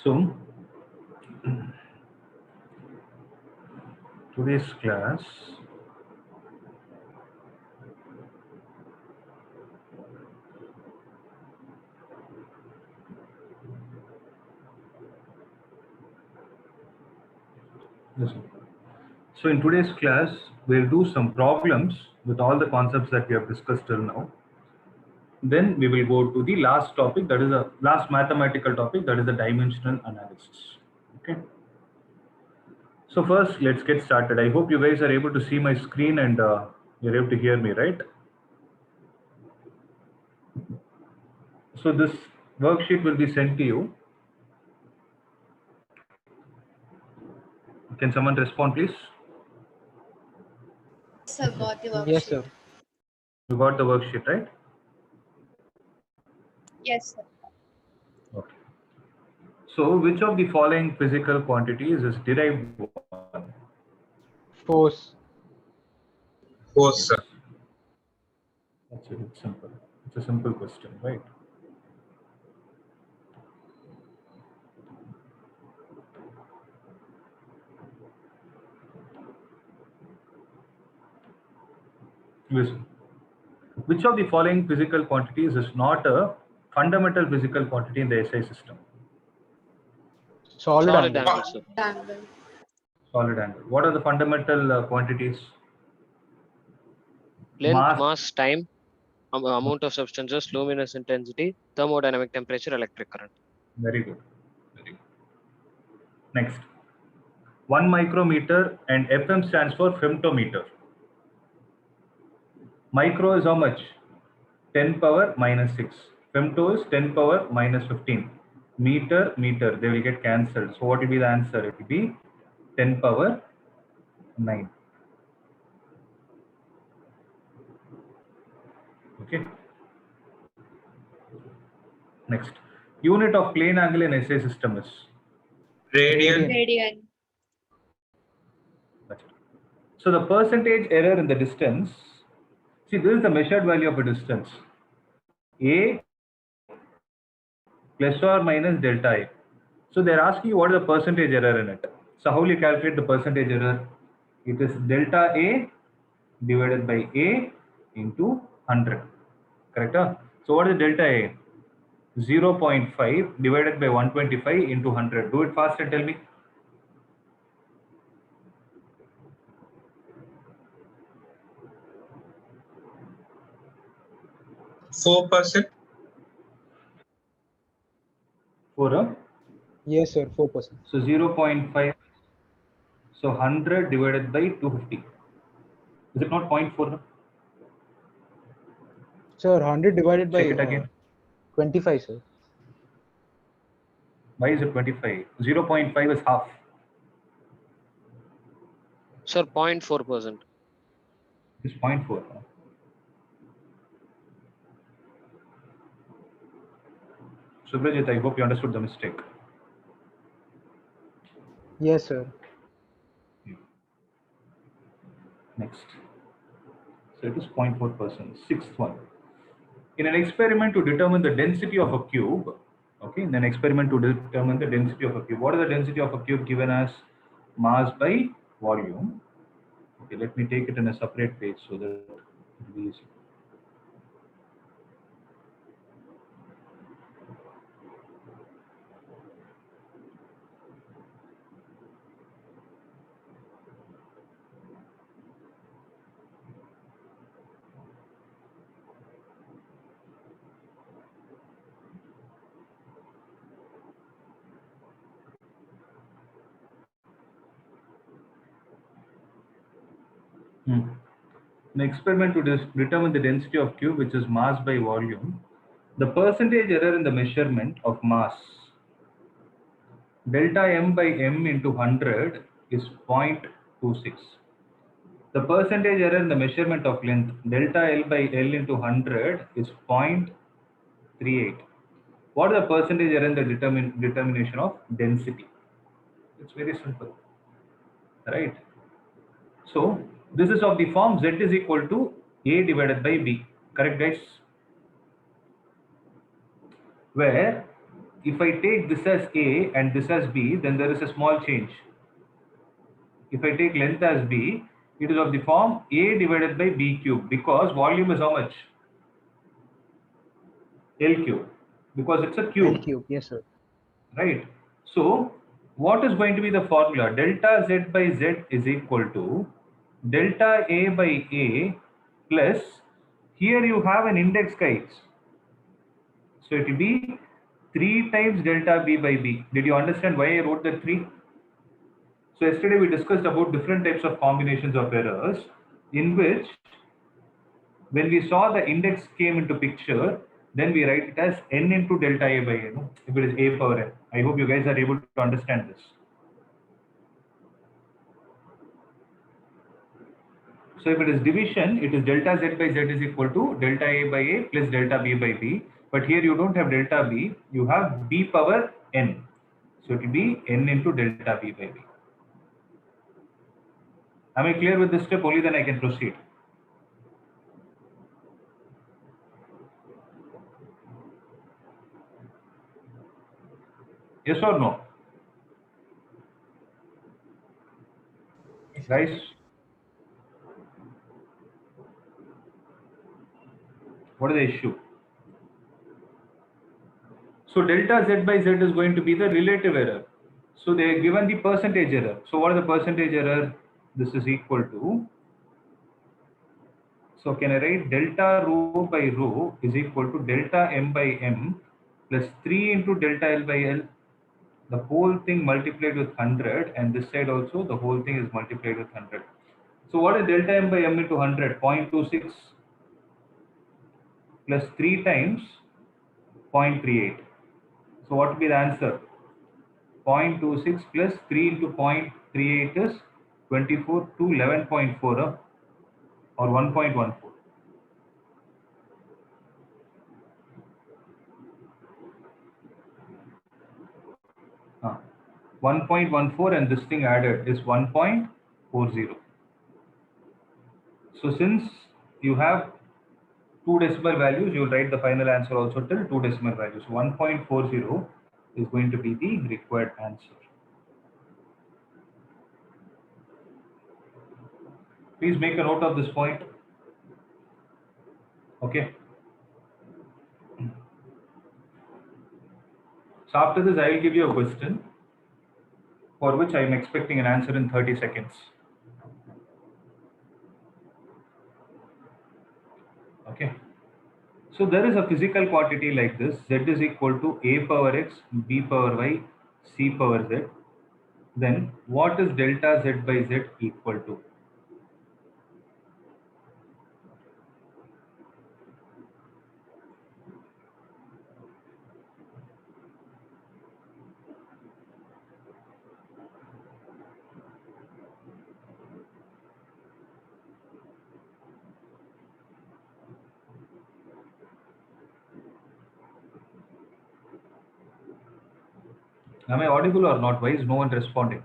So today's class listen. So in today's class we'll do some problems with all the concepts that we have discussed till now. Then we will go to the last topic, that is the last mathematical topic, that is the dimensional analysis. Okay. So first, let's get started. I hope you guys are able to see my screen and you're able to hear me, right? So this worksheet will be sent to you. Can someone respond, please? Sir, got the worksheet. Yes, sir. You got the worksheet, right? Yes, sir. Okay. So which of the following physical quantities is derived one? Force. Force, sir. That's it. It's simple. It's a simple question, right? Listen. Which of the following physical quantities is not a fundamental physical quantity in the SI system? Solid Solid angle. angle, sir. Angle. Solid angle. What are the fundamental quantities? Length, mass, time, amount of substances, luminous intensity, thermodynamic temperature, electric current. Very good. Very good. Next. 1 micrometer and FM stands for femtometer. Micro is how much? 10 power minus 6. Femto is 10 power minus 15. Meter, meter, they will get cancelled. So what will be the answer? It will be 10 power 9. Okay. Next. Unit of plane angle in SI system is? Radian. Radian. That's it. So the percentage error in the distance, see, this is the measured value of a distance. A plus or minus delta A. So they're asking you what is the percentage error in it. So how will you calculate the percentage error? It is delta A divided by A into 100. Correct? Huh? So what is delta A? 0.5 divided by 125 into 100. Do it fast and tell me. Four percent. For a Yes, sir. 4%. so 0.5. So 100 divided by 250. Is it not 0.4? Sir, 100 divided by Check it again. 25, sir. Why is it 25? 0.5 is half. Sir, 0.4%. It's 0.4. Subrajit, I hope you understood the mistake. Yes, sir. Next. So it is 0.4%. Sixth one. In an experiment to determine the density of a cube, okay, in an experiment to determine the density of a cube, what is the density of a cube given as mass by volume? Okay, let me take it in a separate page so that it will be easy. An experiment to determine the density of cube, which is mass by volume, the percentage error in the measurement of mass, delta m by m into 100 is 0.26. The percentage error in the measurement of length, delta L by L into 100 is 0.38. What is the percentage error in the determination of density? It's very simple, right? So this is of the form Z is equal to A divided by B. Correct, guys? Where if I take this as A and this as B, then there is a small change. If I take length as B, it is of the form A divided by B cube, because volume is how much? L cube, because it's a L cube, cube. Yes, sir. right? So what is going to be the formula? Delta Z by Z is equal to delta A by A plus, here you have an index, guys. So it will be 3 times delta B by B. Did you understand why I wrote that 3? So yesterday we discussed about different types of combinations of errors, in which when we saw the index came into picture, then we write it as n into delta A by A, no? If it is A power n. I hope you guys are able to understand this. So if it is division, it is delta Z by Z is equal to delta A by A plus delta B by B. But here you don't have delta B, you have B power n. So it will be n into delta B by B. Am I clear with this step? Only then I can proceed. Yes or no? Guys, what is the issue? So delta Z by Z is going to be the relative error. So they are given the percentage error. So what is the percentage error? This is equal to, so can I write delta rho by rho is equal to delta M by M plus 3 into delta L by L. The whole thing multiplied with 100, and this side also the whole thing is multiplied with 100. So what is delta M by M into 100? 0.26 plus 3 times 0.38. So what will be the answer? 0.26 plus 3 into 0.38 is 24 to 11.4 or 1.14. 1.14, and this thing added is 1.40. So since you have 2 decimal values, you will write the final answer also till 2 decimal values. 1.40 is going to be the required answer. Please make a note of this point. Okay. So after this, I will give you a question for which I am expecting an answer in 30 seconds. Okay. So there is a physical quantity like this. Z is equal to A power X, B power Y, C power Z. Then what is delta Z by Z equal to? Am I audible or not? Why is no one responding?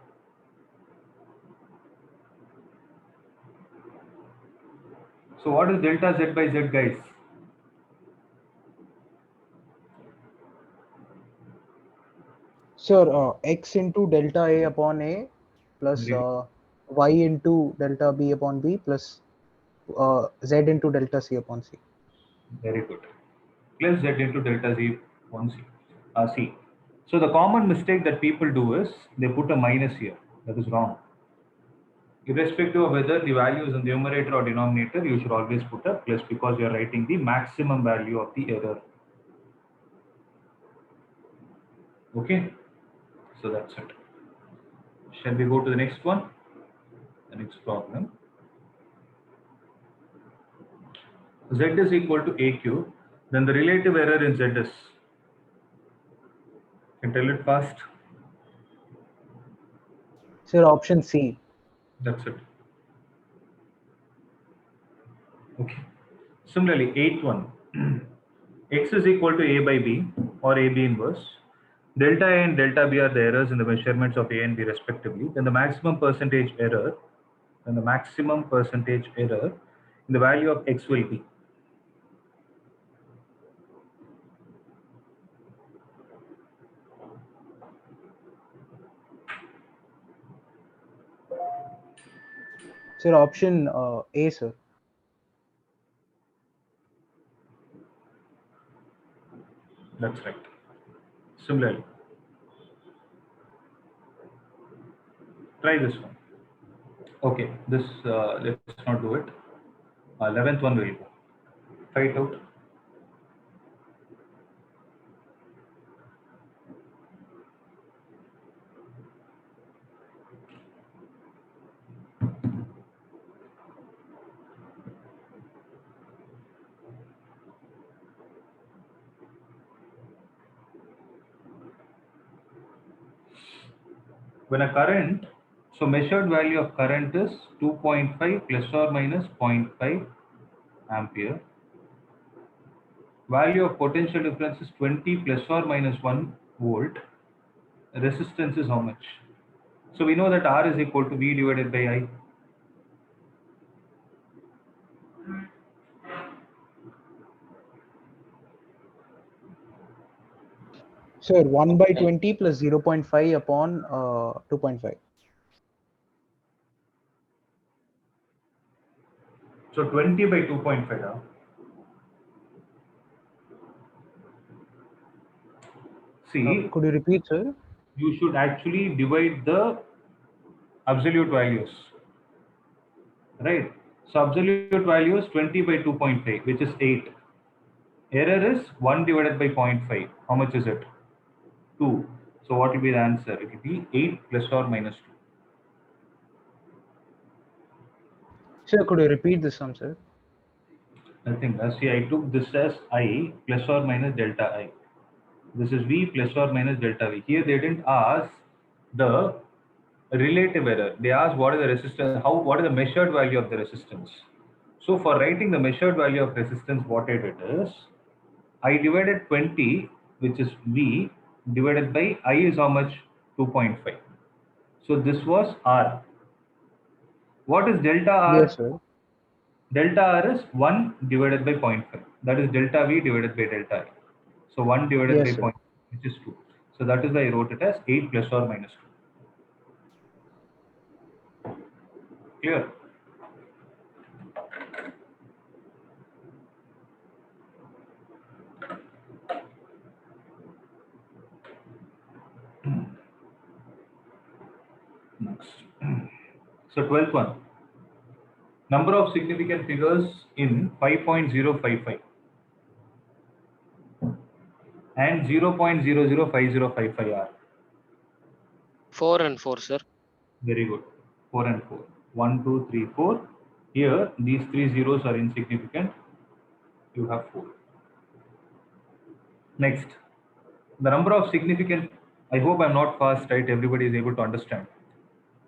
So what is delta Z by Z, guys? Sir, x into delta A upon A plus y into delta B upon B plus z into delta C upon C. Very good. Plus Z into delta Z upon C. So the common mistake that people do is they put a minus here. That is wrong. Irrespective of whether the value is in the numerator or denominator, you should always put a plus, because you are writing the maximum value of the error. Okay, so that's it. Shall we go to the next one? The next problem. Z is equal to A cube. Then the relative error in Z is. Can tell it fast. Sir, option C. That's it. Okay. Similarly, eighth one. X is equal to A by B or AB inverse. Delta A and delta B are the errors in the measurements of A and B respectively. Then the maximum percentage error in the value of X will be. Sir, option A, sir. That's right. Similarly, try this one. Okay, this let's not do it. 11th one will go. Try it out. When a current, so measured value of current is 2.5 plus or minus 0.5 ampere. Value of potential difference is 20 plus or minus 1 volt. Resistance is how much? So we know that R is equal to V divided by I. Sir, 1 by 20 plus 0.5 upon 2.5. So 20 by 2.5 now. See, Could you repeat, sir? you should actually divide the absolute values, right? So absolute value is 20 by 2.5, which is 8. Error is 1 divided by 0.5. How much is it? 2. So what will be the answer? It will be 8 plus or minus 2. Sir, could you repeat the sum, sir? Nothing. See, I took this as I plus or minus delta I. This is V plus or minus delta V. Here they didn't ask the relative error. They asked what is the resistance, what is the measured value of the resistance. So for writing the measured value of resistance, what I did is, I divided 20, which is V, divided by I is how much? 2.5. So this was R. What is delta R? Yes, sir. Delta R is 1 divided by 0.5. That is delta V divided by delta I. So 1 divided Yes, by sir. 0.5, which is 2. So that is why I wrote it as 8 plus or minus 2. Clear? Next. So 12th one. Number of significant figures in 5.055 and 0.005055 are. 4 and 4, sir. Very good. 4 and 4. 1, 2, 3, 4. Here, these 3 zeros are insignificant. You have 4. Next. The number of significant, I hope I'm not fast, right? Everybody is able to understand.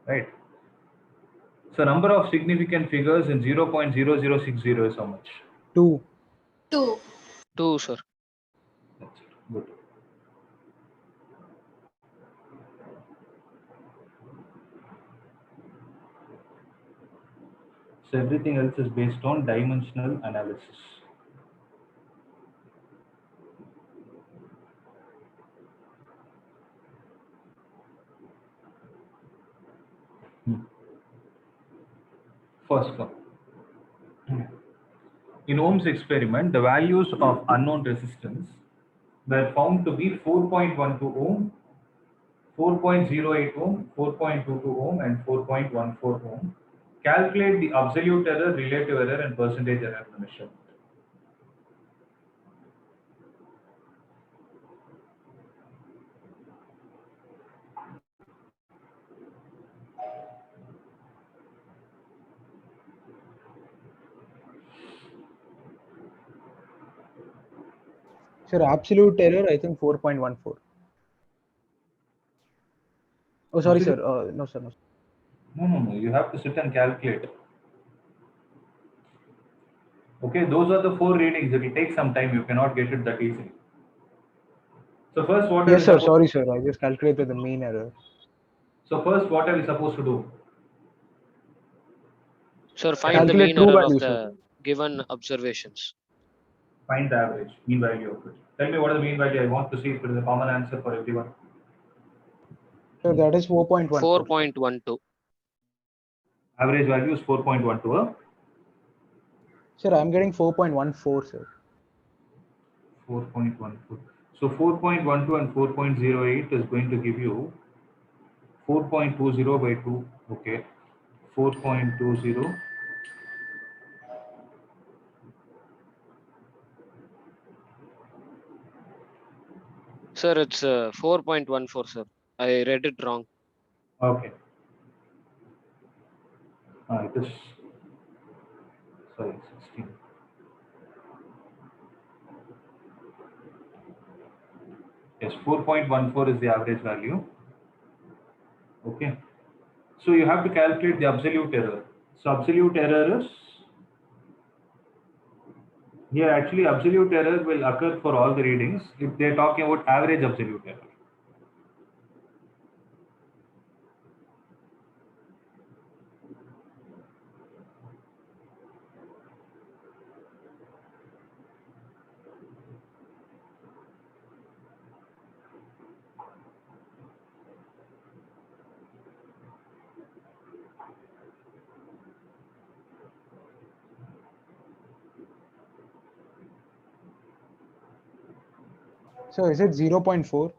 Right? So number of significant figures in 0.0060 is how much? 2. 2. 2, sir. That's it. Good. So everything else is based on dimensional analysis. First one. In Ohm's experiment, the values of unknown resistance were found to be 4.12 ohm, 4.08 ohm, 4.22 ohm, and 4.14 ohm. Calculate the absolute error, relative error, and percentage error in the measurement. Sir, absolute error, I think 4.14. Oh, sorry, sir. No, sir. No. No. You have to sit and calculate. Okay, those are the 4 readings. It will take some time. You cannot get it that easily. So first, what are Yes, we sir. supposed? Sorry, sir. I just calculated the mean error. So first, what are we supposed to do? Sir, find the Calculate mean true error value, of sir. the given observations. Find the average, mean value of it. Tell me what is the mean value. I want to see if it is a common answer for everyone. Sir, that is 4.14. 4.12. Average value is 4.12. Sir, I'm getting 4.14, sir. 4.14. So 4.12 and 4.08 is going to give you 4.20 by 2. Okay. 4.20. Sir, it's 4.14, sir. I read it wrong. Okay. It is, sorry, 16. Yes, 4.14 is the average value. Okay. So you have to calculate the absolute error. So absolute error is, here actually absolute error will occur for all the readings if they're talking about average absolute error. So is it 0.4?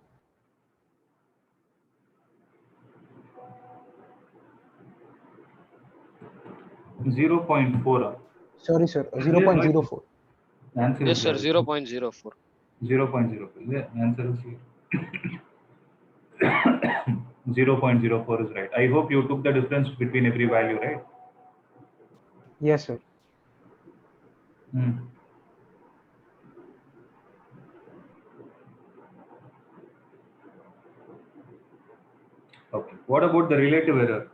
0.4. Sorry, sir. 0.04. The answer Yes, is sir. there. 0.04. 0.04. The answer is here. 0.04 is right. I hope you took the difference between every value, right? Yes, sir. Hmm. Okay. What about the relative error?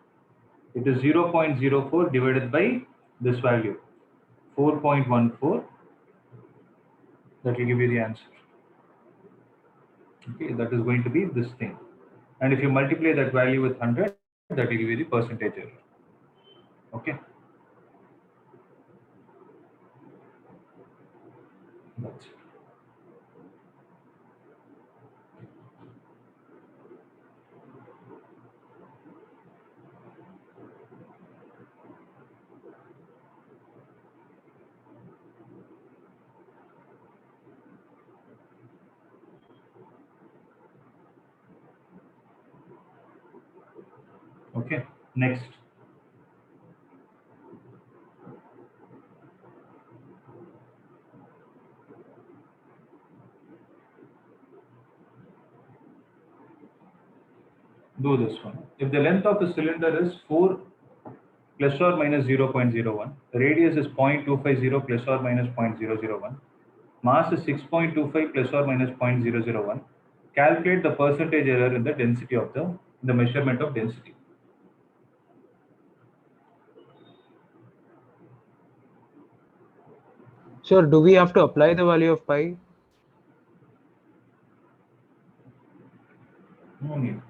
It is 0.04 divided by this value, 4.14. That will give you the answer. Okay, that is going to be this thing. And if you multiply that value with 100, that will give you the percentage error. Okay. That's it. Okay. Next. Do this one. If the length of the cylinder is 4 plus or minus 0.01, the radius is 0.250 plus or minus 0.001, mass is 6.25 plus or minus 0.001, calculate the percentage error in the density of the measurement of density. Sir, do we have to apply the value of pi? No need.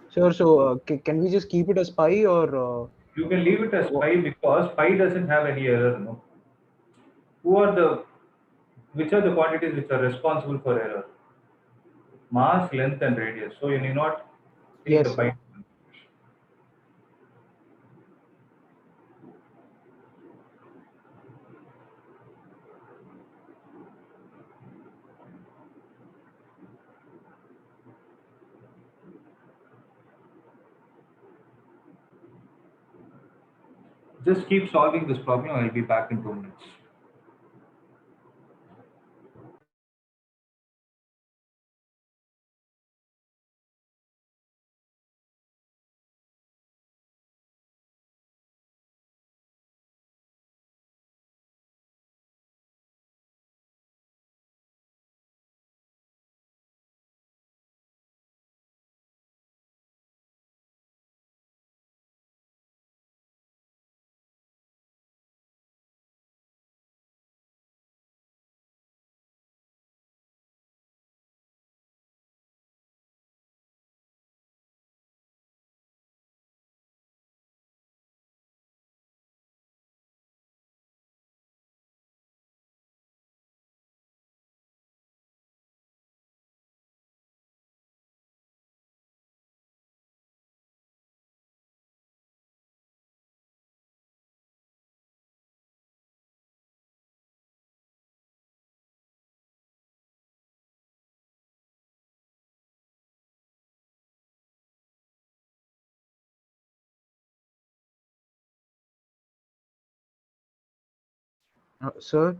Sir, so can we just keep it as pi or? You can leave it as pi because pi doesn't have any error. No. Which are the quantities which are responsible for error? Mass, length, and radius. So you need not take the Yes, pi. sir. Just keep solving this problem. I'll be back in 2 minutes. Sir,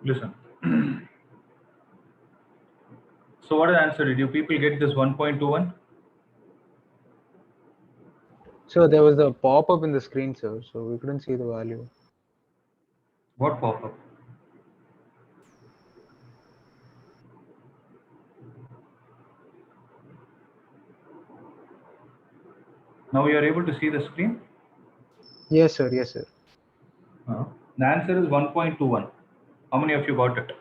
Listen. So what is the answer? Did you people get this 1.21? sir, there was a pop-up in the screen, sir, so we couldn't see the value. What pop-up? Now you are able to see the screen? Yes, sir. Yes, sir. The answer is 1.21. How many of you got it?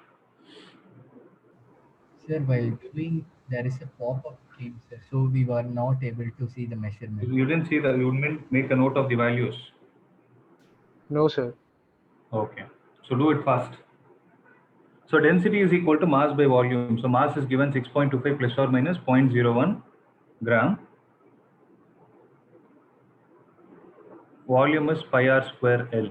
Sir, while doing, there is a pop-up came, sir, so we were not able to see the measurement. You didn't see you didn't make a note of the values. No, sir. Okay. So do it fast. So density is equal to mass by volume. So mass is given 6.25 plus or minus 0.01 gram. Volume is pi r square L.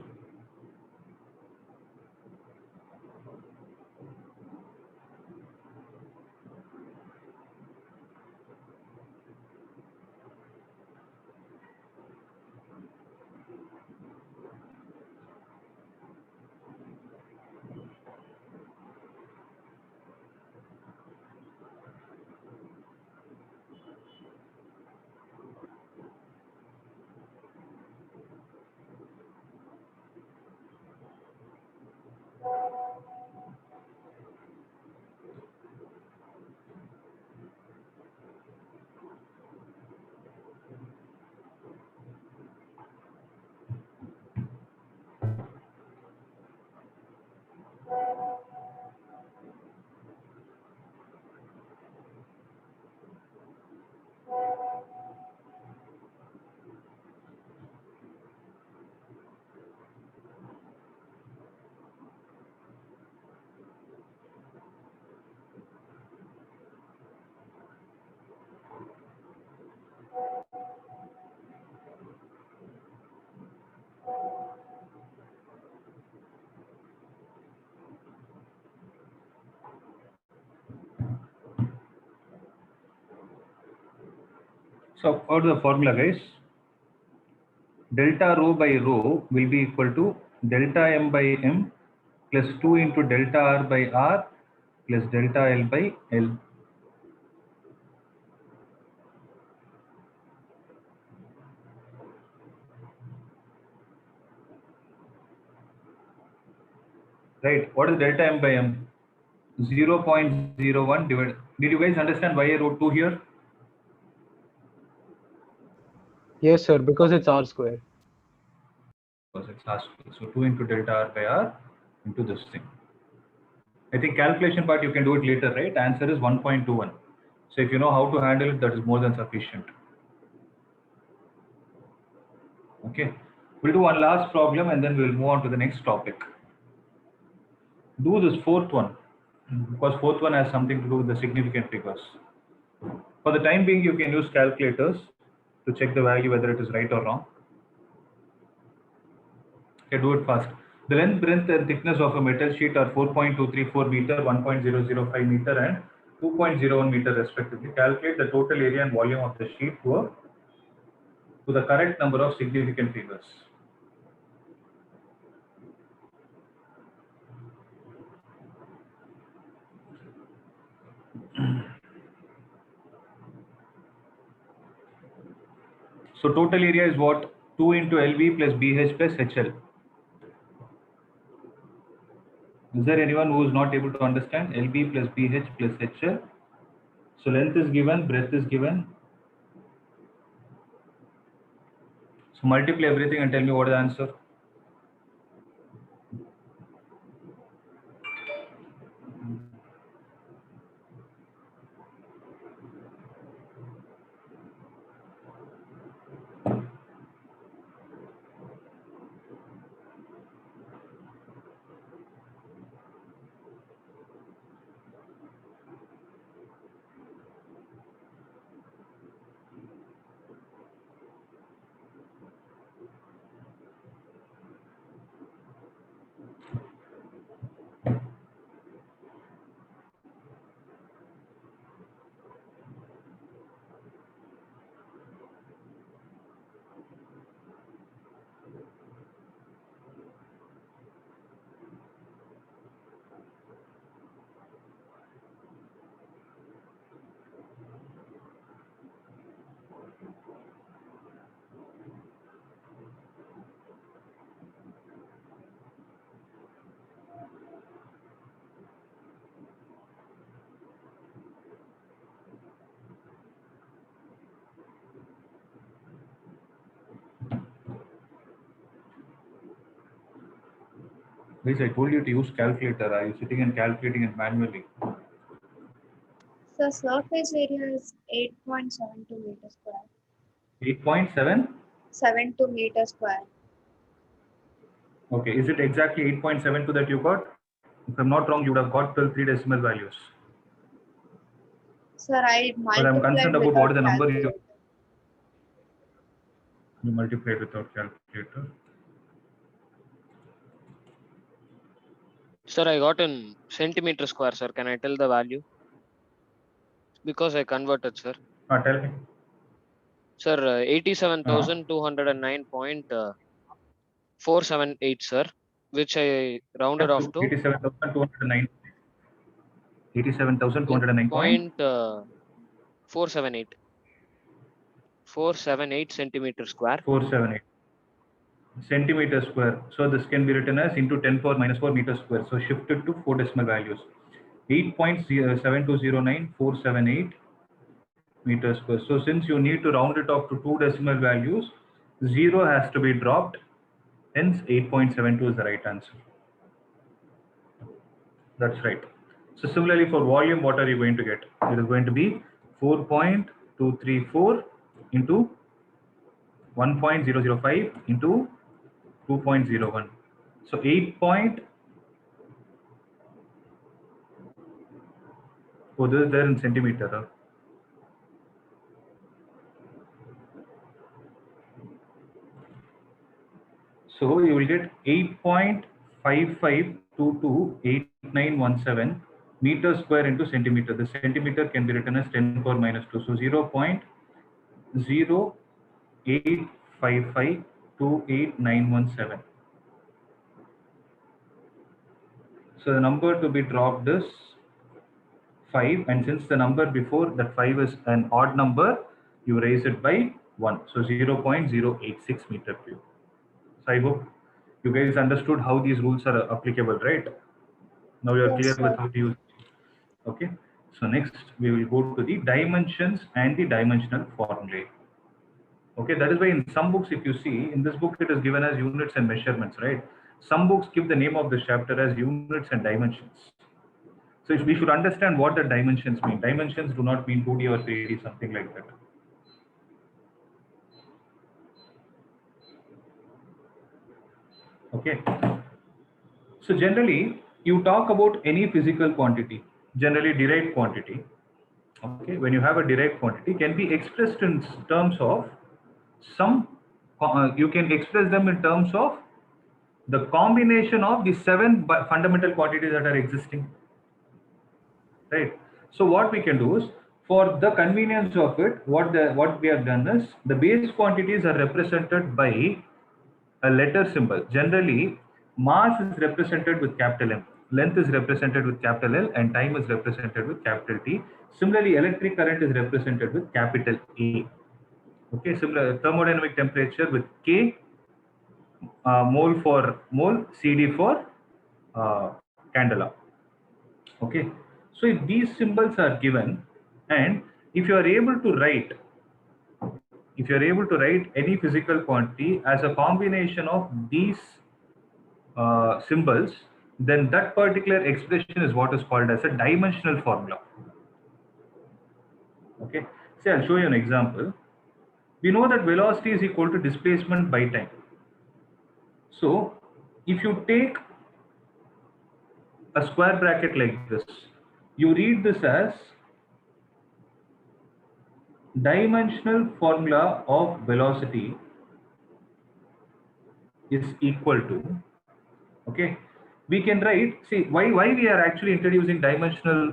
So out of the formula, guys, delta rho by rho will be equal to delta m by m plus 2 into delta r by r plus delta L by L. right? What is delta m by m? 0.01 divided. Did you guys understand why I wrote 2 here? Yes, sir, because it's r square. Because it's r square. So 2 into delta r by r into this thing. I think calculation part you can do it later, right? Answer is 1.21. So if you know how to handle it, that is more than sufficient. Okay. We'll do one last problem and then we'll move on to the next topic. Do this fourth one, because fourth one has something to do with the significant figures. For the time being, you can use calculators to check the value whether it is right or wrong. Okay, do it fast. The length, breadth, and thickness of a metal sheet are 4.234 meter, 1.005 meter, and 2.01 meter respectively. Calculate the total area and volume of the sheet to the correct number of significant figures. So total area is what? 2 into LV plus BH plus HL. Is there anyone who is not able to understand? LB plus BH plus HL. So length is given, breadth is given. So multiply everything and tell me what is the answer. Guys, I told you to use calculator. Are you sitting and calculating it manually? So surface area is 8.72 meters square. 8.7? 72 meters square. Okay, is it exactly 8.72 that you got? If I'm not wrong, you would have got till 3 decimal values. Sir, I But I'm concerned multiplied about what is the without number calculator. you multiplied without calculator. Sir, I got in centimeter square, sir. Can I tell the value? Because I converted, sir. Tell me. Sir, 87,209.478, sir, which I rounded off to 87,209. 87,209 point 478. 478 centimeter square. 478 centimeter square. So this can be written as into 10 power minus 4 meters square. So shifted to 4 decimal values. 8.7209478 meters square. So since you need to round it off to 2 decimal values, 0 has to be dropped. Hence 8.72 is the right answer. That's right. So similarly for volume, what are you going to get? It is going to be 4.234 into 1.005 into 2.01. So 8 point. Oh, this is there in centimeter. Huh? So you will get 8.55228917 meters square into centimeter. The centimeter can be written as 10 power minus 2. So 0.085528917. So the number to be dropped is 5, and since the number before that 5 is an odd number, you raise it by 1. So 0.086 meter cube. So I hope you guys understood how these rules are applicable, right? Now you are Yes, clear with sir. how to use it. Okay. So next we will go to the dimensions and the dimensional formulae. Okay, that is why in some books, if you see, in this book it is given as units and measurements, right? Some books give the name of the chapter as units and dimensions. So we should understand what the dimensions mean. Dimensions do not mean 2D or 3D, something like that. Okay. So generally, you talk about any physical quantity, generally derived quantity. Okay, when you have a derived quantity, can be expressed in terms of some. You can express them in terms of the combination of the 7 fundamental quantities that are existing, right? So what we can do is, for the convenience of it, what we have done is the base quantities are represented by a letter symbol. Generally, mass is represented with capital M, length is represented with capital L, and time is represented with capital T. Similarly, electric current is represented with capital A. Okay, similar thermodynamic temperature with K, mole for mole, CD for candela. Okay, so if these symbols are given, and if you are able to write, any physical quantity as a combination of these symbols, then that particular expression is what is called as a dimensional formula. Okay, see, I'll show you an example. We know that velocity is equal to displacement by time. So if you take a square bracket like this, you read this as dimensional formula of velocity is equal to, okay, we can write, see, why we are actually introducing dimensional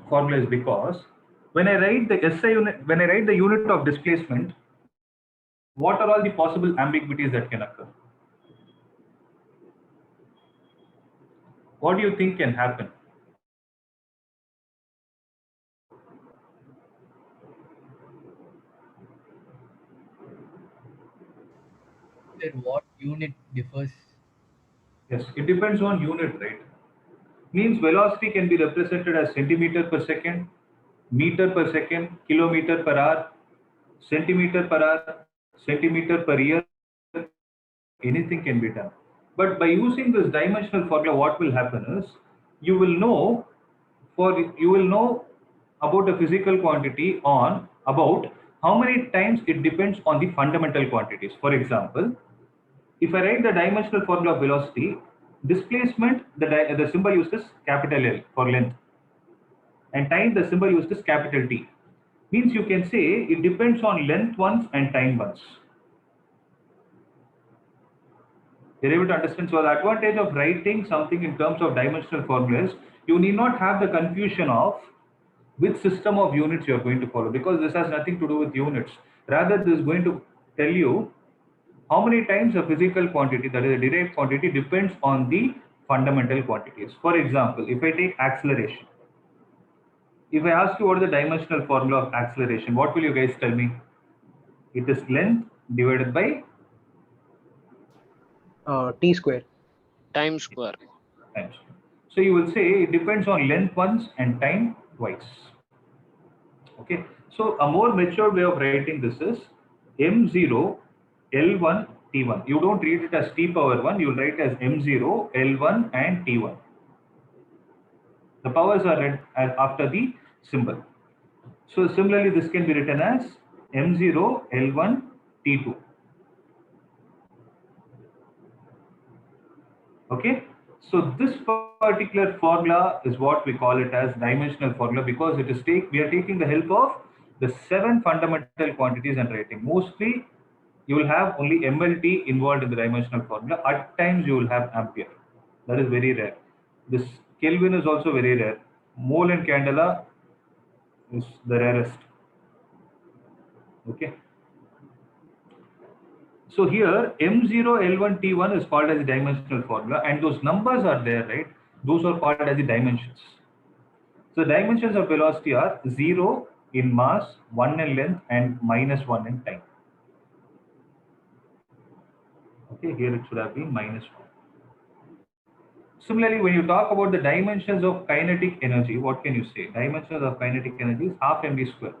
formula is because when I write the SI unit, when I write the unit of displacement, what are all the possible ambiguities that can occur? What do you think can happen? Sir, what unit differs? Yes, it depends on unit, right? Means velocity can be represented as centimeter per second, meter per second, kilometer per hour, centimeter per hour, centimeter per year, anything can be done. But by using this dimensional formula, what will happen is you will know about a physical quantity on about how many times it depends on the fundamental quantities. For example, if I write the dimensional formula of velocity, displacement, the symbol used is capital L for length, and time, the symbol used is capital T. Means you can say it depends on length once and time once. You're able to understand. So the advantage of writing something in terms of dimensional formulas, you need not have the confusion of which system of units you are going to follow, because this has nothing to do with units. Rather, this is going to tell you how many times a physical quantity, that is a derived quantity, depends on the fundamental quantities. For example, if I take acceleration, if I ask you what is the dimensional formula of acceleration, what will you guys tell me? It is length divided by T square. Time square. times. So you will say it depends on length once and time twice. Okay. So a more mature way of writing this is M0 L1 T1. You don't read it as T power 1, you will write as M0 L1 and T1. The powers are read as after the symbol. So similarly, this can be written as M0 L1 T2. Okay, so this particular formula is what we call it as dimensional formula, because it is we are taking the help of the 7 fundamental quantities and writing. Mostly you will have only MLT involved in the dimensional formula. At times you will have ampere. That is very rare. This Kelvin is also very rare. Mole and candela is the rarest. Okay. So here M0 L1 T1 is called as the dimensional formula, and those numbers are there, right? Those are called as the dimensions. So dimensions of velocity are 0 in mass, 1 in length, and -1 in time. Okay, here it should have been -1. Similarly, when you talk about the dimensions of kinetic energy, what can you say? Dimensions of kinetic energy is half mv square.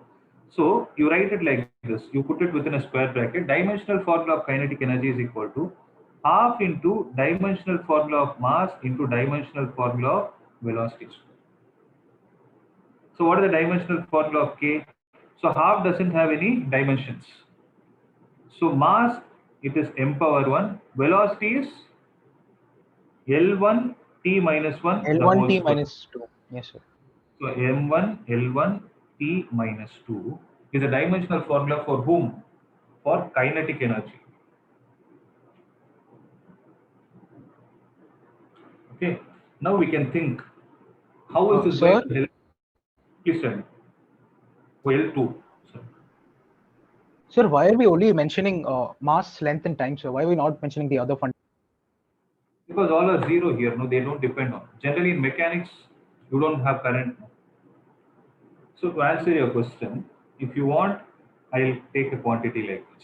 So you write it like this. You put it within a square bracket. Dimensional formula of kinetic energy is equal to half into dimensional formula of mass into dimensional formula of velocity. So what is the dimensional formula of K? So half doesn't have any dimensions. So mass, it is m power 1. Velocity is L1 t minus 1 the L1 whole t square. minus 2. Yes, sir. So m1 L1 t minus 2 is a dimensional formula for whom? For kinetic energy. Okay. Now we can think, how is this Sir? going to help? Please tell me. Oh, L2. Sir. Sir, why are we only mentioning mass, length, and time, sir? Why are we not mentioning the other fund? Because all are zero here, no, they don't depend on. Generally in mechanics, you don't have current. So to answer your question, if you want, I'll take a quantity like this.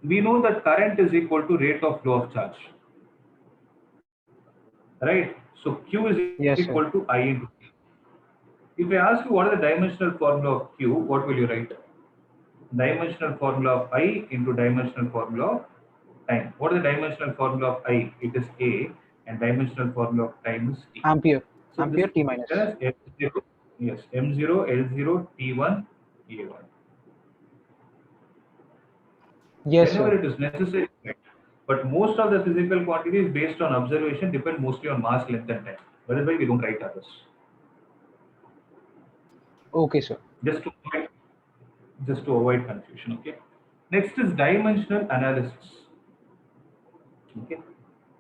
We know that current is equal to rate of flow of charge. Right? So Q is Yes, sir. equal to I into T. If I ask you what is the dimensional formula of Q, what will you write? Dimensional formula of I into dimensional formula of time. What is the dimensional formula of I? It is A, and dimensional formula of time is T. Ampere. So this Ampere is t minus. written as M0, yes, M0, L0, T1, A1. Yes, Whenever sir. it is necessary, right? But most of the physical quantities based on observation depend mostly on mass, length, and time. That is why we don't write others. Okay, sir. Just to avoid confusion. Okay. Next is dimensional analysis. Okay.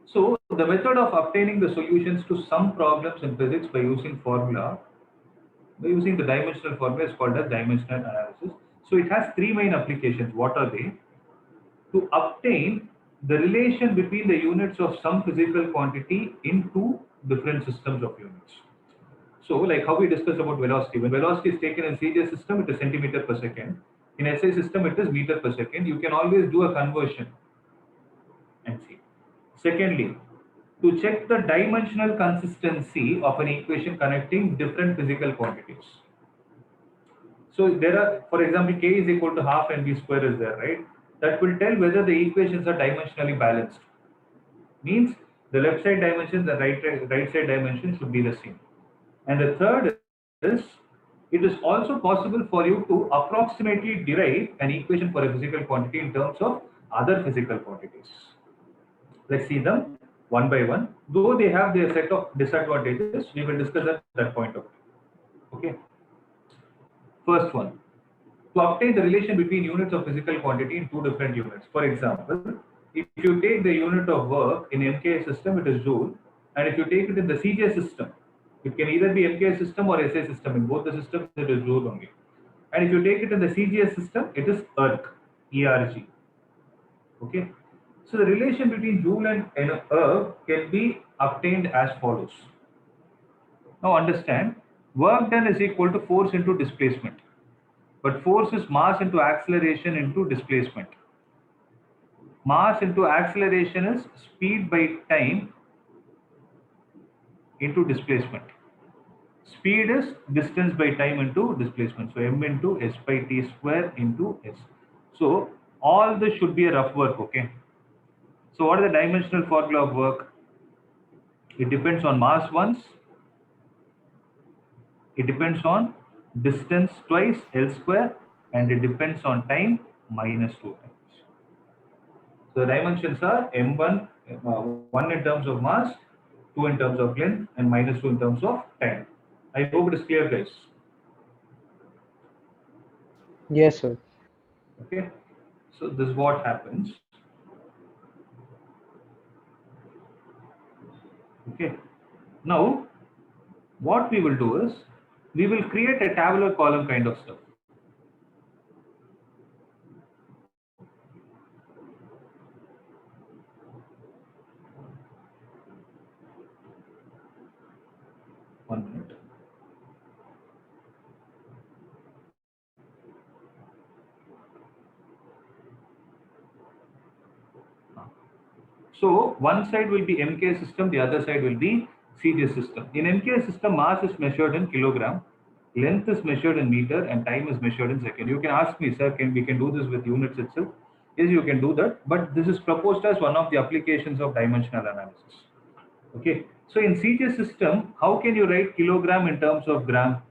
So the method of obtaining the solutions to some problems in physics by using the dimensional formula is called as dimensional analysis. So it has three main applications. What are they? To obtain the relation between the units of some physical quantity in two different systems of units. So like how we discussed about velocity. When velocity is taken in CJ system, it is centimeter per second. In SI system, it is meter per second. You can always do a conversion and see. Secondly, to check the dimensional consistency of an equation connecting different physical quantities. So there are, for example, K is equal to half mv square is there, right? That will tell whether the equations are dimensionally balanced. Means the left side dimension, the right side dimension should be the same. And the third is, it is also possible for you to approximately derive an equation for a physical quantity in terms of other physical quantities. Let's see them one by one. Though they have their set of disadvantages, we will discuss at that point of view. Okay. First one, to obtain the relation between units of physical quantity in two different units. For example, if you take the unit of work in MKS system, it is joule, and if you take it in the CJ system, it can either be MKS system or SI system. In both the systems, it is joule only. And if you take it in the CGS system, it is ERG. Okay. So the relation between joule and erg can be obtained as follows. Now understand, work done is equal to force into displacement. But force is mass into acceleration into displacement. Mass into acceleration is speed by time into displacement. Speed is distance by time into displacement. So m into s by t square into s. So all this should be a rough work, okay? So what is the dimensional formula of work? It depends on mass once. It depends on distance twice, L square, and it depends on time minus 2 times. So the dimensions are m1, 1 in terms of mass, 2 in terms of length, and minus 2 in terms of time. I hope it is clear, guys. Yes, sir. Okay. So this is what happens. Okay. Now, what we will do is, we will create a tabular column kind of stuff. One minute. So one side will be MK system, the other side will be CGS system. In MK system, mass is measured in kilogram, length is measured in meter, and time is measured in second. You can ask me, sir, we can do this with units itself? Yes, you can do that, but this is proposed as one of the applications of dimensional analysis. Okay, so in CGS system, how can you write kilogram in terms of gram?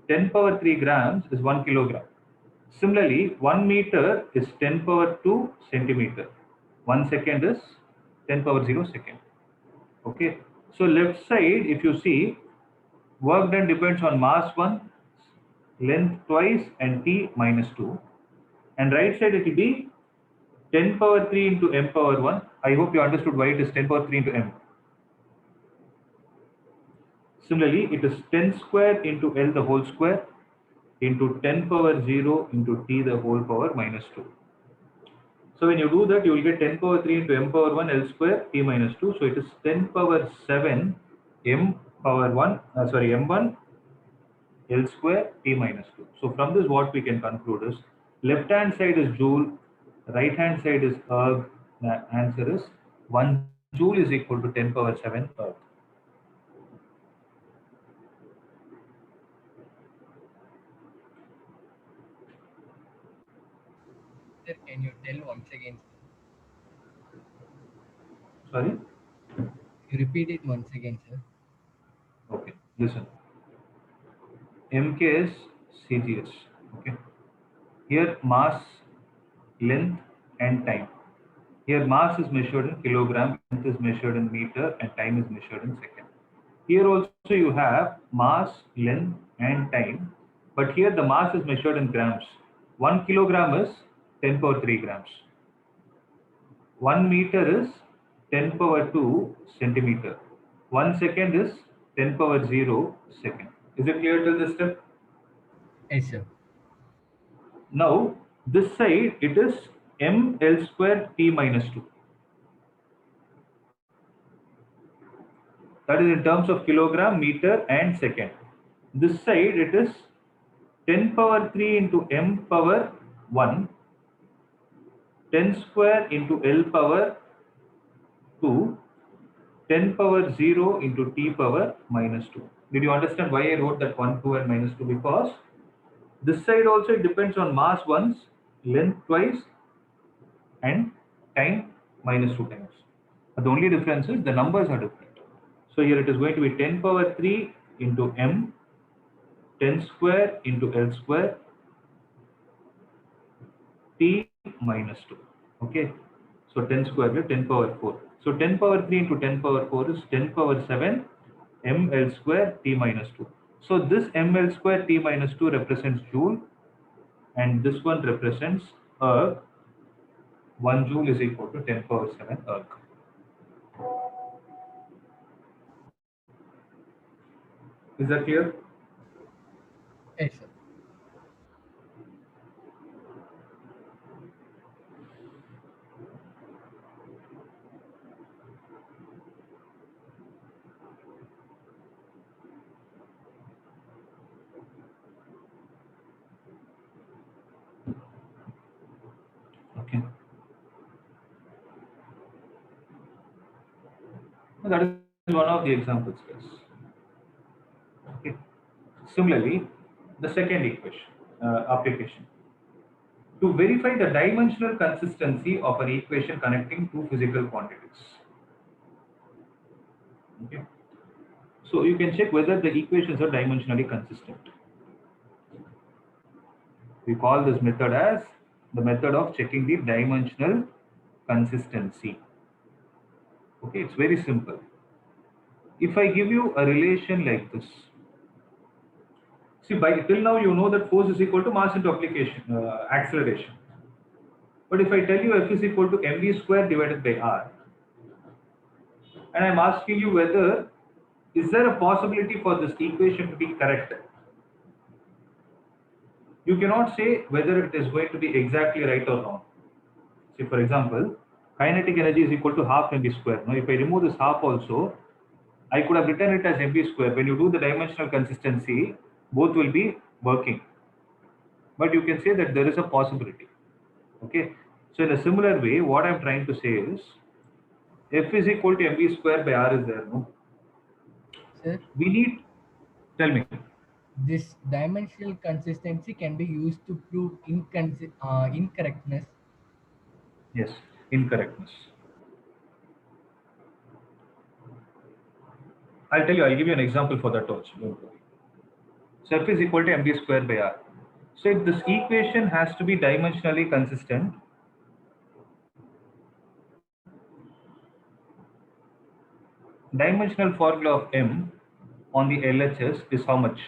10 power 3 grams is 1 kilogram. Similarly, 1 meter is 10 power 2 centimeter. 1 second is 10 power 0 second. Okay, so left side, if you see, work done depends on mass 1, length twice, and t minus 2. And right side, it will be 10 power 3 into m power 1. I hope you understood why it is 10 power 3 into m. Similarly, it is 10 square into L the whole square into 10 power 0 into t the whole power minus 2. So when you do that, you will get 10 power 3 into m power 1 L square t minus 2. So it is 10 power 7 m power 1, m1 L square t minus 2. So from this, what we can conclude is left hand side is joule, right hand side is erg. The answer is 1 joule is equal to 10 power 7 erg. Sir, can you tell once again? Sorry? You repeat it once again, sir. Okay, listen. MKS, CGS. Okay. Here mass, length, and time. Here mass is measured in kilogram, length is measured in meter, and time is measured in second. Here also you have mass, length, and time, but here the mass is measured in grams. 1 kilogram is 10 power 3 grams. 1 meter is 10 power 2 centimeter. 1 second is 10 power 0 second. Is it clear till this step? Yes, sir. Now, this side, it is ml square t minus 2. That is in terms of kilogram, meter, and second. This side, it is 10 power 3 into m power 1, 10 square into L power 2, 10 power 0 into t power minus 2. Did you understand why I wrote that 1, 2, and minus 2? Because this side also it depends on mass once, length twice, and time minus 2 times. But the only difference is the numbers are different. So here it is going to be 10 power 3 into m, 10 square into L square, t minus 2. Okay. So 10 square is 10 power 4. So 10 power 3 into 10 power 4 is 10 power 7 ml square t minus 2. So this ml square t minus 2 represents joule, and this one represents erg. 1 joule is equal to 10 power 7 erg. Is that clear? Yes, sir. Okay. That is one of the examples, guys. Okay. Similarly, the second equation, application. To verify the dimensional consistency of an equation connecting two physical quantities. Okay. So you can check whether the equations are dimensionally consistent. We call this method as the method of checking the dimensional consistency. Okay, it's very simple. If I give you a relation like this, see, till now you know that force is equal to mass into acceleration. But if I tell you F is equal to mv square divided by r, and I'm asking you whether is there a possibility for this equation to be correct? You cannot say whether it is going to be exactly right or wrong. See, for example, kinetic energy is equal to half mv square. Now, if I remove this half also, I could have written it as mv square. When you do the dimensional consistency, both will be working. But you can say that there is a possibility. Okay. So in a similar way, what I'm trying to say is, F is equal to mv square by r is there, no? Sir, We need, tell me. this dimensional consistency can be used to prove incorrectness. Yes, incorrectness. I'll tell you, I'll give you an example for that also. Don't worry. So F is equal to mv square by r. So if this equation has to be dimensionally consistent, dimensional formula of m on the LHS is how much?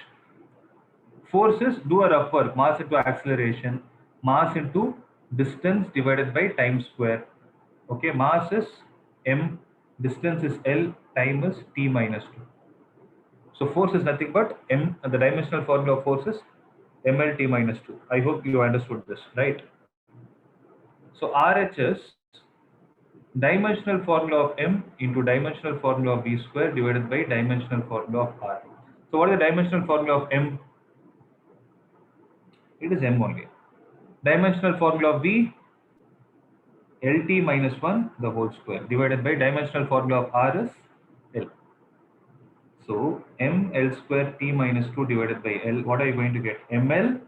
Forces do a rough work, mass into acceleration, mass into distance divided by time square. Okay, mass is m, distance is L, time is t minus 2. So force is nothing but m, the dimensional formula of force is mlt minus 2. I hope you understood this, right? So RHS, dimensional formula of m into dimensional formula of v square divided by dimensional formula of r. So what is the dimensional formula of m? It is m only. Dimensional formula of v, lt minus 1 the whole square divided by dimensional formula of r is l. So m l square t minus 2 divided by l, what are you going to get? ml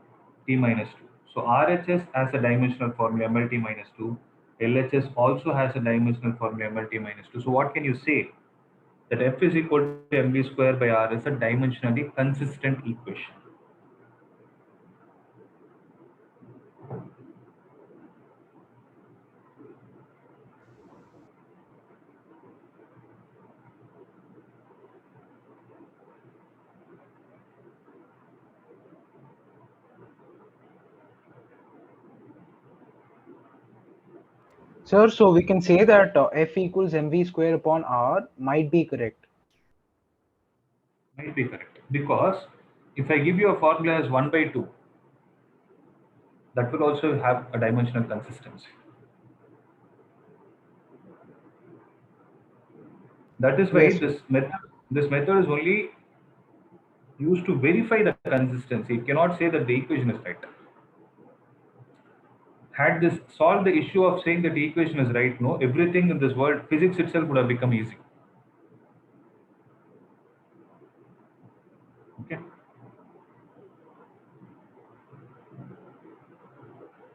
t minus 2. So RHS has a dimensional formula mlt minus 2. LHS also has a dimensional formula mlt minus 2. So what can you say? That F is equal to mv square by r is a dimensionally consistent equation. Sir, so we can say that F equals mv square upon r might be correct. Might be correct. Because if I give you a formula as 1 by 2, that will also have a dimensional consistency. That is why Yes. this method is only used to verify the consistency. It cannot say that the equation is right. Had this solved the issue of saying that the equation is right, no, everything in this world, physics itself would have become easy. Okay.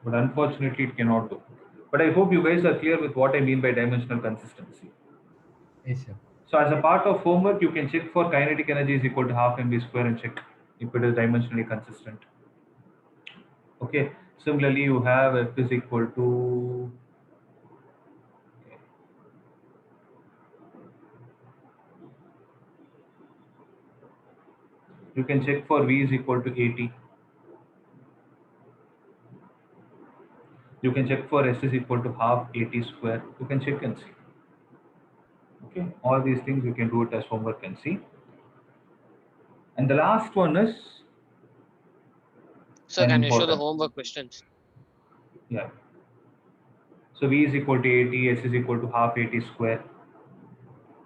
But unfortunately, it cannot do. But I hope you guys are clear with what I mean by dimensional consistency. Yes, sir. So as a part of homework, you can check for kinetic energy is equal to half mv square and check if it is dimensionally consistent. Okay. Similarly, you have F is equal to you can check for V is equal to 80. You can check for S is equal to half 80 square. You can check and see. Okay, all these things you can do it as homework and see. And the last one is Sir, can you show the important. homework questions? Yeah. So V is equal to 80, S is equal to half 80 square,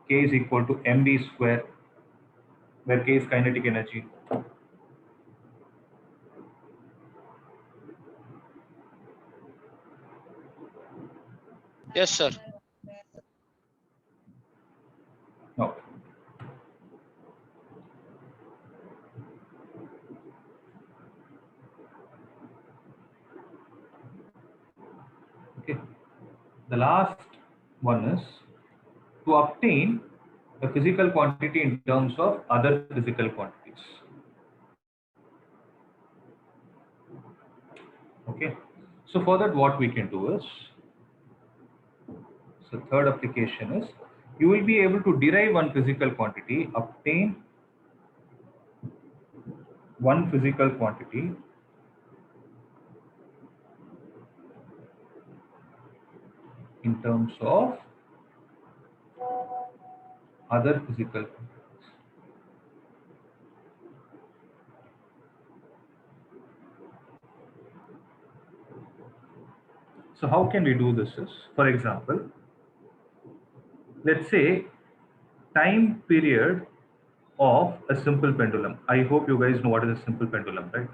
K is equal to mv square, where K is kinetic energy. Yes, sir. No. Okay. The last one is to obtain a physical quantity in terms of other physical quantities. Okay. So for that, what we can do is, so third application is, you will be able to derive one physical quantity, obtain one physical quantity in terms of other physical quantities. So how can we do this is, for example, let's say time period of a simple pendulum. I hope you guys know what is a simple pendulum, right?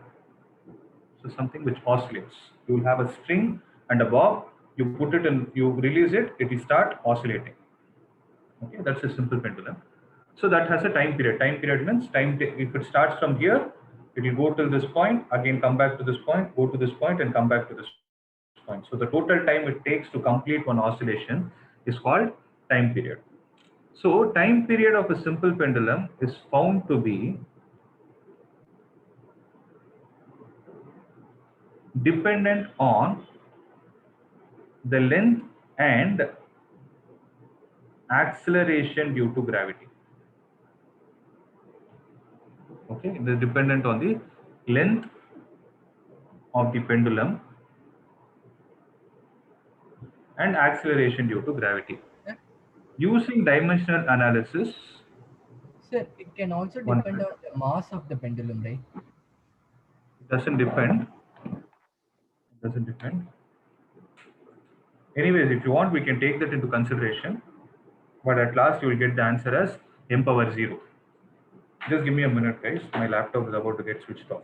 So something which oscillates. You will have a string and a bob, you put it in, you release it, it will start oscillating. Okay, that's a simple pendulum. So that has a time period. Time period means if it starts from here, it will go till this point, again come back to this point, go to this point, and come back to this point. So the total time it takes to complete one oscillation is called time period. So time period of a simple pendulum is found to be dependent on the length and acceleration due to gravity. Okay, it is dependent on the length of the pendulum and acceleration due to gravity. Yeah. Using dimensional analysis, Sir, it can also One depend on the mass of the pendulum, right? it doesn't depend. It doesn't depend. Anyways, if you want, we can take that into consideration. But at last, you will get the answer as m power 0. Just give me a minute, guys. My laptop is about to get switched off.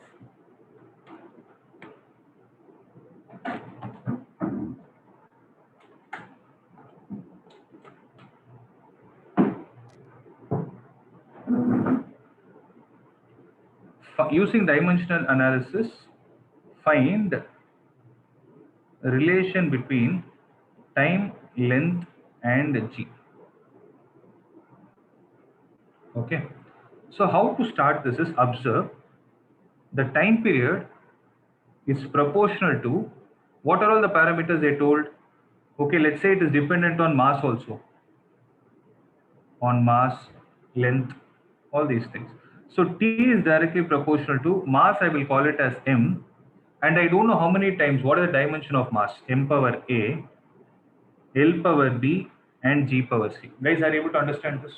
Using dimensional analysis, find a relation between time, length, and g. Okay. So how to start this is observe the time period is proportional to what are all the parameters they told. Okay, let's say it is dependent on mass also, on mass, length, all these things. So T is directly proportional to mass. I will call it as m, and I don't know how many times, what is the dimension of mass, m power a, l power b, and g power c. Guys, are you able to understand this?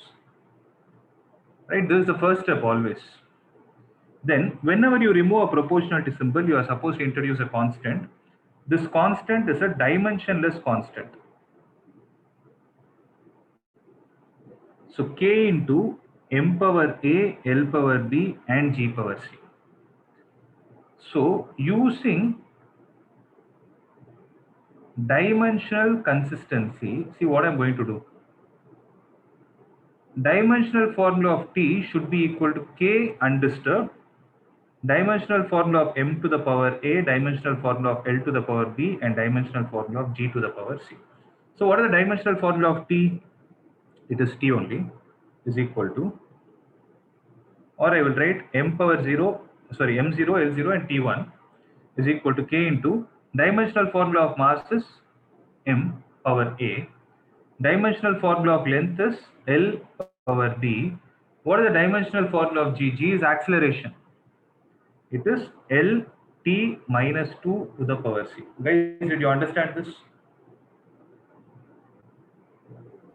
Right, this is the first step always. Then whenever you remove a proportionality symbol, you are supposed to introduce a constant. This constant is a dimensionless constant. So k into m power a, l power b, and g power c. So using dimensional consistency, see what I'm going to do. Dimensional formula of T should be equal to k undisturbed, dimensional formula of m to the power a, dimensional formula of l to the power b, and dimensional formula of g to the power c. So what is the dimensional formula of T? It is T only, is equal to, or I will write m power 0, sorry, m0, l0, and T1 is equal to k into dimensional formula of mass is m power a, dimensional formula of length is l power b. What is the dimensional formula of g? G is acceleration. It is l t minus 2 to the power c. Guys, did you understand this?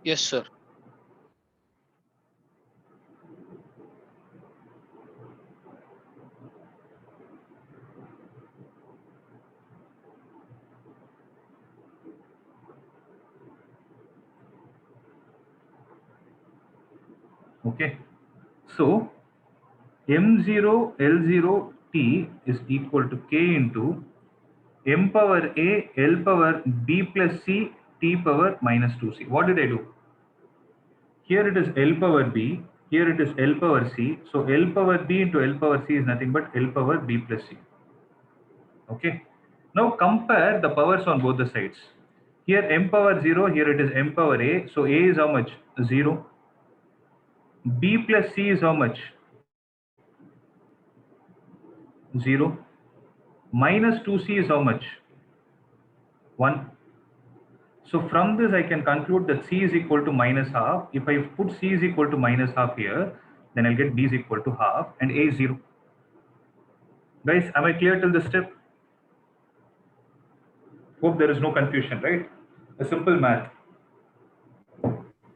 Yes, sir. Okay. So m0 l0 t is equal to k into m power a, l power b plus c, t power minus 2c. What did I do? Here it is L power B, here it is L power C. So L power B into L power C is nothing but L power B plus C. Okay. Now compare the powers on both the sides. Here M power 0, here it is M power A. So A is how much? 0. B plus C is how much? 0. Minus 2C is how much? 1. So from this I can conclude that C is equal to minus half. If I put C is equal to minus half here, then I'll get B is equal to half and A is 0. Guys, am I clear till this step? Hope there is no confusion, right? A simple math.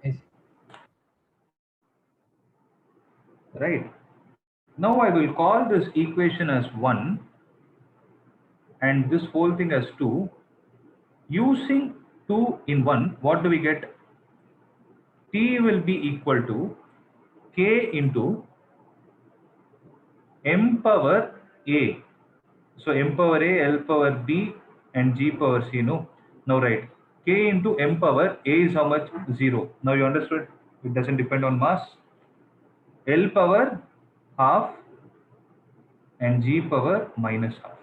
Yes. Right. Now I will call this equation as 1 and this whole thing as 2. Using 2 in 1, what do we get? T will be equal to k into m power a. So m power a, l power b, and g power c. No. Now write k into m power a is how much? 0. Now you understood? It doesn't depend on mass. L power half and G power minus half.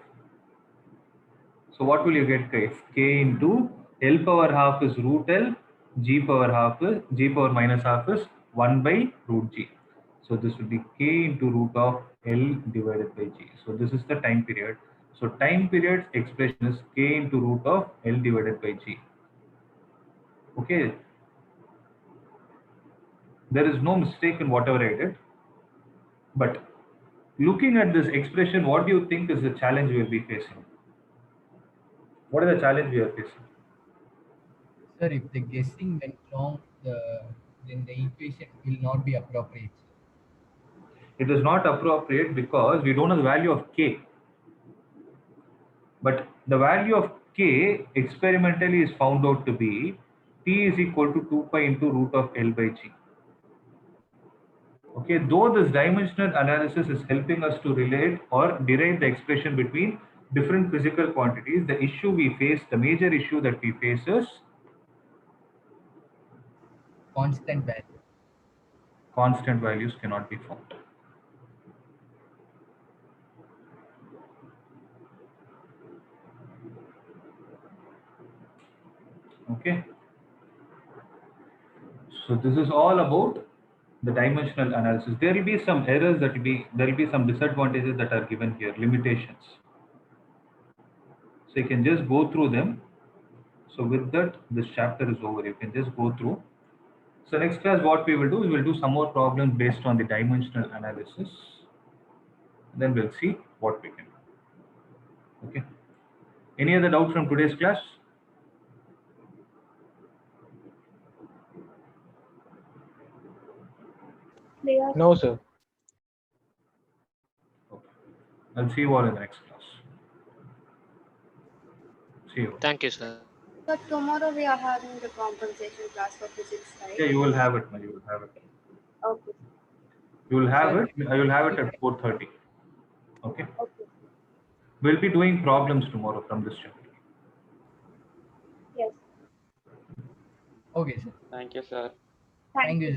So what will you get, guys? K into L power half is root L, G power minus half is 1 by root G. So this will be K into root of L divided by G. So this is the time period. So time period expression is K into root of L divided by G. Okay. There is no mistake in whatever I did. But looking at this expression, what do you think is the challenge we will be facing? What is the challenge we are facing? Sir, if the guessing went wrong, then the equation will not be appropriate. It is not appropriate because we don't know the value of K. But the value of K experimentally is found out to be T is equal to 2 pi into root of L by G. Okay, though this dimensional analysis is helping us to relate or derive the expression between different physical quantities, the issue we face, the major issue that we face is Constant value. constant values cannot be found. Okay. So this is all about the dimensional analysis. There will be some errors there will be some disadvantages that are given here, limitations. So you can just go through them. So with that, this chapter is over. You can just go through. So next class, what we will do, we will do some more problems based on the dimensional analysis. Then we'll see what we can do. Okay. Any other doubts from today's class? Clear. No, sir. Okay. I'll see you all in the next class. See you. Thank you, sir. But tomorrow we are having the compensation class for physics, right? Yeah, you will have it. You will have it. Okay. You will have Sir, it. I will have it at 4:30. Okay. Okay. We'll be doing problems tomorrow from this chapter. Yes. Okay, sir. Thank you, sir. Thank Thank you. you.